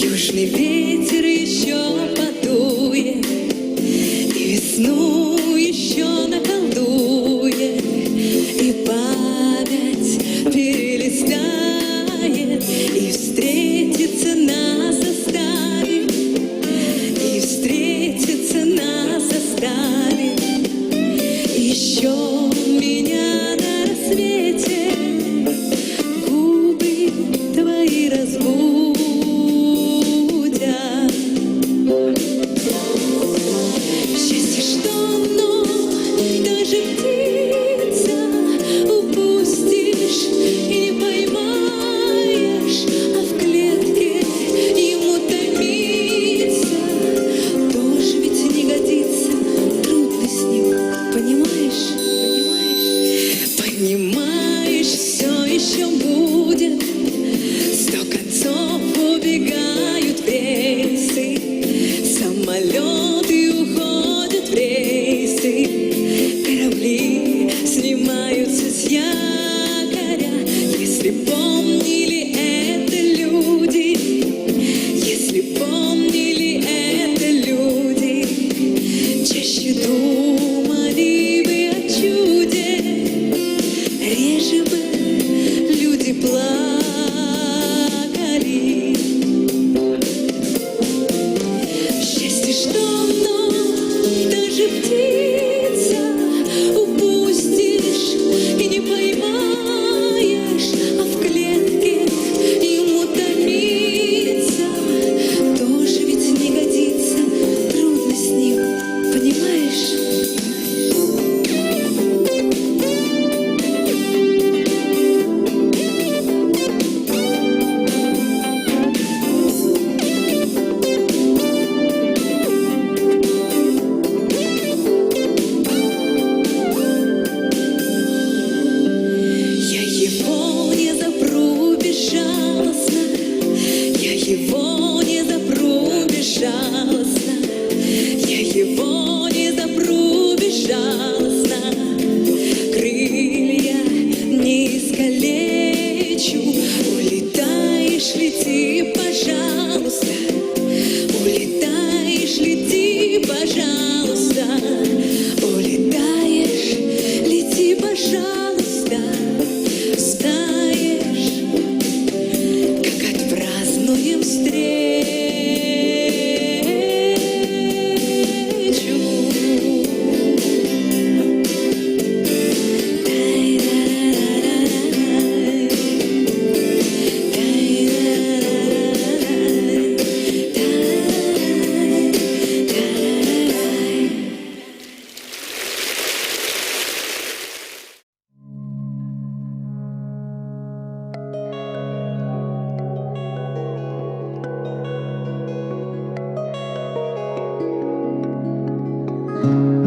Южный ветер еще подует, и весну еще наколдует, и память перелистает, и встретится нас заставит, и встретится нас заставит. Еще меня на рассвете губы твои разбудят. Счастье, что вновь даже птица упустишь и не поймаешь, а в клетке ему томиться тоже ведь не годится. Трудно с ним, понимаешь? Понимаешь, все еще будет. 100 концов убегают рейсы, самолеты уходят в рейсы, корабли снимаются с якоря. Если помнили это люди, если помнили это люди, чаще думали бы о чуде, реже бы люди плакали. Счастье, что вновь даже птица упустишь и не поймаешь, а в клетке ему томиться тоже ведь не годится. Трудно с ним, понимаешь? Его не запру безжалостно, я его не запру безжалостно. Крылья не искалечу, улетаешь, лети, пожалуйста, улетаешь, лети, пожалуйста, улетаешь, лети, пожалуйста. Знаешь, как отпразднуем встречу. Thank you.